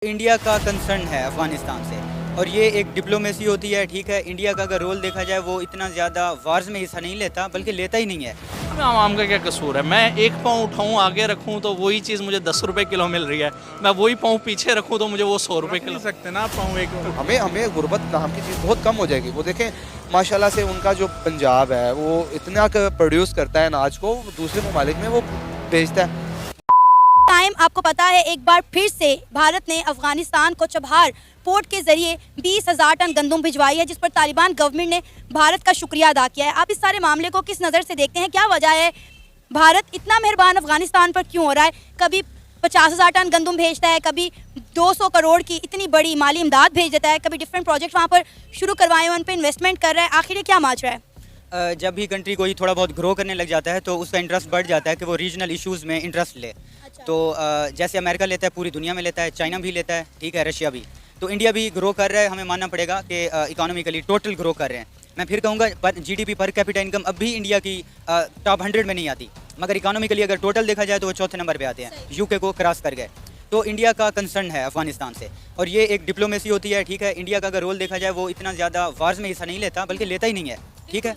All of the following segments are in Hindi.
इंडिया का कंसर्न है अफ़गानिस्तान से और ये एक डिप्लोमेसी होती है। ठीक है, इंडिया का अगर रोल देखा जाए वो इतना ज़्यादा वार्स में हिस्सा नहीं लेता, बल्कि लेता ही नहीं है। आवाम का क्या कसूर है। मैं एक पाँव उठाऊँ आगे रखूँ तो वही चीज़ मुझे 10 रुपए किलो मिल रही है, मैं वही पाँव पीछे रखूँ तो मुझे वो 100 रुपए रख किलो। नहीं सकते ना पाँव एक। हमें हमें गुर्बत नाम की चीज़ बहुत कम हो जाएगी। वो देखें माशाल्लाह से उनका जो पंजाब है वो इतना प्रोड्यूस करता है अनाज को, दूसरे ममालिक में वो बेचता है। टाइम आपको पता है एक बार फिर से भारत ने अफगानिस्तान को चबहार पोर्ट के जरिए 20,000 टन गंदम भिजवाई है, जिस पर तालिबान गवर्नमेंट ने भारत का शुक्रिया अदा किया है। आप इस सारे मामले को किस नज़र से देखते हैं? क्या वजह है भारत इतना मेहरबान अफगानिस्तान पर क्यों हो रहा है? कभी 50,000 टन गंदम भेजता है, कभी 200 करोड़ की इतनी बड़ी माली इमदाद भेज देता है, कभी डिफरेंट प्रोजेक्ट वहाँ पर शुरू करवाए उन पर इन्वेस्टमेंट कर रहा है। आखिर ये क्या माच रहा है? जब भी कंट्री कोई थोड़ा बहुत ग्रो करने लग जाता है तो उसका इंटरेस्ट बढ़ जाता है कि वो रीजनल इश्यूज़ में इंटरेस्ट ले। तो जैसे अमेरिका लेता है, पूरी दुनिया में लेता है, चाइना भी लेता है, ठीक है, रशिया भी। तो इंडिया भी ग्रो कर रहा है, हमें मानना पड़ेगा कि इकोनॉमिकली टोटल ग्रो कर रहे हैं। मैं फिर कहूँगा जीडीपी पर कैपिटा इनकम अब भी इंडिया की टॉप 100 में नहीं आती, मगर इकोनॉमिकली अगर टोटल देखा जाए तो वो चौथे नंबर पे आते हैं, यूके को क्रॉस कर गए। तो इंडिया का कंसर्न है अफगानिस्तान से और ये एक डिप्लोमेसी होती है। ठीक है, इंडिया का अगर रोल देखा जाए वो इतना ज़्यादा वार्स में हिस्सा नहीं लेता, बल्कि लेता ही नहीं है। ठीक है,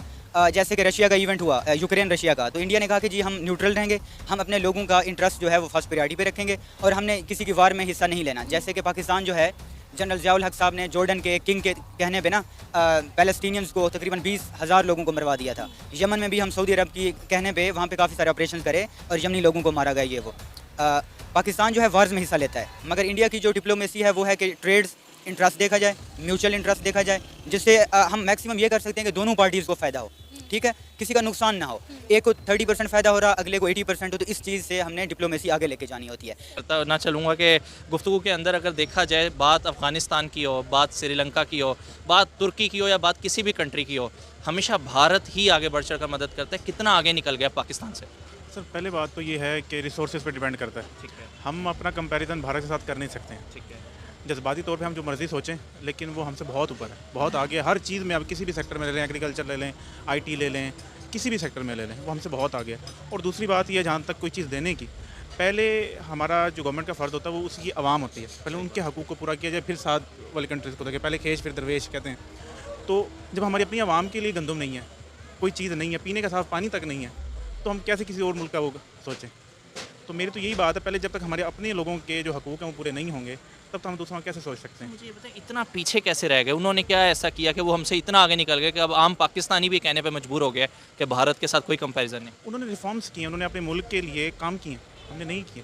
जैसे कि रशिया का इवेंट हुआ, यूक्रेन रशिया का, तो इंडिया ने कहा कि जी हम न्यूट्रल रहेंगे, हम अपने लोगों का इंटरेस्ट जो है वो फर्स्ट प्रायोरिटी पे रखेंगे और हमने किसी की वार में हिस्सा नहीं लेना। जैसे कि पाकिस्तान जो है, जनरल ज़ियाउल हक साहब ने जॉर्डन के किंग के कहने पे ना पैलेस्टीनियंस को तकरीबन 20,000 लोगों को मरवा दिया था। यमन में भी हम सऊदी अरब की कहने पे वहाँ पे काफ़ी सारे ऑपरेशन करे और यमनी लोगों को मारा गया। ये वो पाकिस्तान जो है वार्स में हिस्सा लेता है, मगर इंडिया की जो डिप्लोमेसी है वो है कि ट्रेड्स इंटरेस्ट देखा जाए, म्यूचुअल इंटरेस्ट देखा जाए, जिससे हम मैक्सिमम ये कर सकते हैं कि दोनों पार्टीज़ को फ़ायदा हो। ठीक है, किसी का नुकसान ना हो। एक को 30% फ़ायदा हो रहा, अगले को 80% हो, तो इस चीज़ से हमने डिप्लोमेसी आगे लेके जानी होती है। पता ना चलूँगा कि गुफ्तगू के अंदर अगर देखा जाए, बात अफ़गानिस्तान की हो, बात श्रीलंका की हो, बात तुर्की की हो या बात किसी भी कंट्री की हो, हमेशा भारत ही आगे बढ़ चढ़ कर मदद करता है। कितना आगे निकल गया पाकिस्तान से? सर पहले बात तो ये है कि रिसोर्सेज पे डिपेंड करता है। ठीक है, हम अपना कंपैरिजन भारत के साथ कर नहीं सकते हैं। ठीक है। जज्बाती तौर पे हम जो मर्ज़ी सोचें, लेकिन वो हमसे बहुत ऊपर है, बहुत आगे है। हर चीज़ में, अब किसी भी सेक्टर में ले लें, एग्रीकल्चर ले लें, आईटी ले लें, किसी भी सेक्टर में ले लें, वो हमसे बहुत आगे है। और दूसरी बात ये, जहाँ तक कोई चीज़ देने की, पहले हमारा जो गवर्नमेंट का फ़र्ज़ होता है वो उसकी आवाम होती है, पहले उनके हकूक़ को पूरा किया जाए, फिर साथ वाली कंट्रीज़ को देखें। पहले खेश फिर दरवेश कहते हैं। तो जब हमारी अपनी आवाम के लिए गंदम नहीं है, कोई चीज़ नहीं है, पीने का साफ़ पानी तक नहीं है, तो हम कैसे किसी और मुल्क का वो सोचें? तो मेरी तो यही बात है, पहले जब तक हमारे अपने लोगों के जो हकूक़ हैं वो पूरे नहीं होंगे, तब तो हम दूसरों का कैसे सोच सकते हैं? मुझे ये बताएं, इतना पीछे कैसे रह गए? उन्होंने क्या ऐसा किया कि वो हमसे इतना आगे निकल गए कि अब आम पाकिस्तानी भी कहने पे मजबूर हो गया कि भारत के साथ कोई कंपैरिजन नहीं? उन्होंने रिफॉर्म्स किए, उन्होंने अपने मुल्क के लिए काम किए, हमने नहीं किए।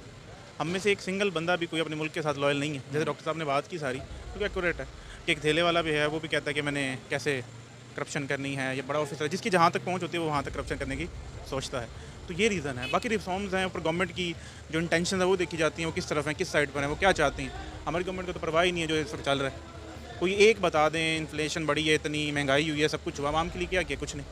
हम में से एक सिंगल बंदा भी कोई अपने मुल्क के साथ लॉयल नहीं है। जैसे डॉक्टर साहब ने बात की सारी, तो एक्यूरेट है कि एक ठेले वाला भी है, वो भी कहता है कि मैंने कैसे करप्शन करनी है। ये बड़ा ऑफिसर है, जिसकी जहाँ तक पहुँच होती है वो वहाँ तक करप्शन करने की सोचता है। तो ये रीज़न है। बाकी रिफॉर्म्स हैं, ऊपर गवर्नमेंट की जो इंटेंशन है वो देखी जाती हैं, वो किस तरफ है, किस साइड पर है, वो क्या चाहती हैं। हमारी गवर्नमेंट को तो परवाह ही नहीं है जो इस वक्त चल रहा है। कोई एक बता दें, इन्फ्लेशन बढ़ी है, इतनी महंगाई हुई है, सब कुछ हुआ, आवाम के लिए क्या किया? कुछ नहीं।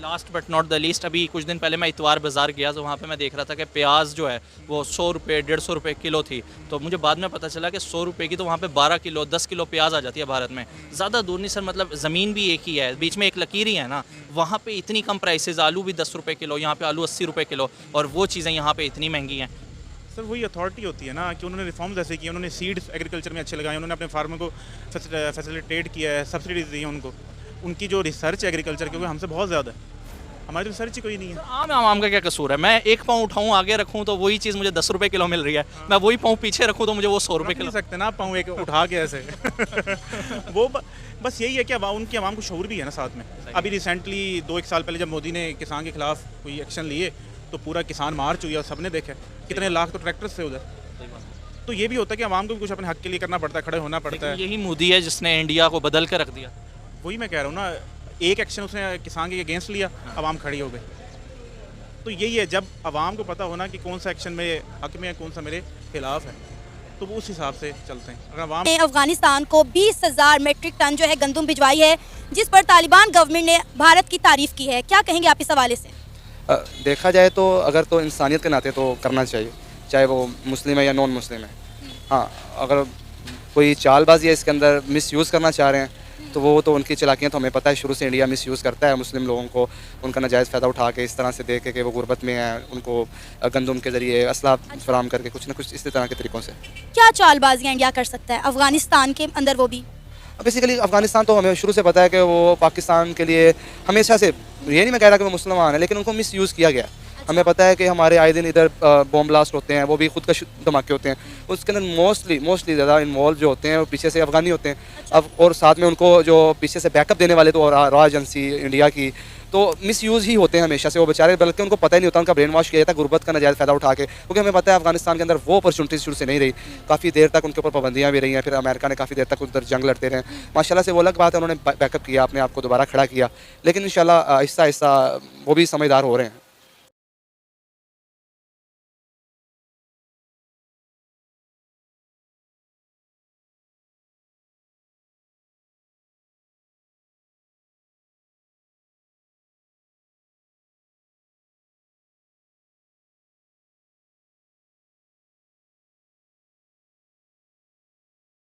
Last but not the least, अभी कुछ दिन पहले मैं इतवार बाज़ार गया तो वहाँ पे मैं देख रहा था कि प्याज जो है वो 100 रुपये 150 रुपये किलो थी। तो मुझे बाद में पता चला कि 100 रुपये की तो वहाँ पे 12 किलो 10 किलो प्याज आ जाती है भारत में। ज़्यादा दूर नहीं सर, मतलब ज़मीन भी एक ही है, बीच में एक लकीर ही है ना। वहाँ पे इतनी कम प्राइसेज, आलू भी 10 रुपये किलो, यहाँ पे आलू 80 रुपये किलो, और वो चीज़ें यहाँ पे इतनी महंगी हैं। सर वही अथॉरिटी होती है ना कि उन्होंने रिफॉर्म्स ऐसे किए, उन्होंने सीड्स एग्रीकल्चर में अच्छे लगाए, उन्होंने अपने फार्मर को फैसिलिटेट किया है, सब्सिडीज दी हैं उनको। उनकी जो रिसर्च है एग्रीकल्चर की, वो हमसे बहुत ज़्यादा है, हमारी तो रिसर्च ही कोई नहीं है। आवाम का क्या कसूर है? मैं एक पाँव उठाऊँ आगे रखूँ तो वही चीज़ मुझे 10 रुपये किलो मिल रही है, मैं वही पाँव पीछे रखूँ तो मुझे वो 100 रुपये रख नहीं किलो। सकते ना पाँव एक उठा के ऐसे वो बस यही है कि उनकी आवाम को शऊर भी है ना साथ में। अभी रिसेंटली 2-1 साल पहले जब मोदी ने किसान के खिलाफ कोई एक्शन लिए, तो पूरा किसान मार्च हुआ, सबने देखा कितने लाख तो ट्रैक्टर्स से उधर। तो ये भी होता है कि आवाम को भी कुछ अपने हक के लिए करना पड़ता है, खड़े होना पड़ता है। यही मोदी है जिसने इंडिया को बदल कर रख दिया। वही मैं कह रहा हूँ ना, एक एक्शन उसने किसान के अगेंस्ट लिया, आवाम खड़ी हो गई। तो यही है, जब आवाम को पता होना कि कौन सा एक्शन मेरे हक में है, कौन सा मेरे खिलाफ है, तो वो उस हिसाब से चलते हैं। अगर आवाम अफगानिस्तान को 20,000 मेट्रिक टन जो है गंदम भिजवाई है, जिस पर तालिबान गवर्नमेंट ने भारत की तारीफ की है। क्या कहेंगे आप इस हवाले से? देखा जाए तो अगर तो इंसानियत के नाते तो करना चाहिए, चाहे वो मुस्लिम है या नॉन मुस्लिम है। हाँ, अगर कोई चालबाजी है इसके अंदर, मिसयूज़ करना चाह रहे हैं तो वो तो उनकी चालाकियाँ तो हमें पता है, शुरू से इंडिया मिस यूज़ करता है मुस्लिम लोगों को, उनका नाजायज़ फ़ायदा उठा के इस तरह से देख के वो गुर्बत में हैं, उनको गंदम के ज़रिए असला फराम करके कुछ ना कुछ इसी तरह के तरीक़ों से। क्या चालबाजियाँ इंडिया कर सकता है अफगानिस्तान के अंदर, वो भी? बेसिकली अफ़गानिस्तान तो हमें शुरू से पता है कि वो पाकिस्तान के लिए हमेशा से, ये नहीं मैं कह रहा कि वो मुसलमान है, लेकिन उनको मिस यूज़ किया गया। हमें पता है कि हमारे आए दिन इधर बॉम्ब ब्लास्ट होते हैं, वो भी खुद का धमाके होते हैं, उसके अंदर मोस्टली ज़्यादा इन्वॉल्व जो होते हैं वो पीछे से अफ़गानी होते हैं। अब और साथ में उनको जो पीछे से बैकअप देने वाले तो रॉ एजेंसी इंडिया की, तो मिस यूज़ ही होते हैं हमेशा से वो बेचारे, बल्कि उनको पता ही नहीं होता, उनका ब्रेन वॉश किया जाता है गुर्बत का नाजायज़ फ़ायदा उठा के, क्योंकि हमें पता है अफगानिस्तान के अंदर वो अपॉर्चुनिटीज़ शुरू से नहीं रही, काफ़ी देर तक उनके ऊपर पाबंदियाँ भी रही हैं, फिर अमेरिका ने काफ़ी देर तक उधर जंग लड़ते रहे। माशाल्लाह से वो अलग बात है, उन्होंने बैकअप किया, अपने आप को दोबारा खड़ा किया, लेकिन इंशाल्लाह आहिस्ता आहिस्ता वो भी समझदार हो रहे हैं।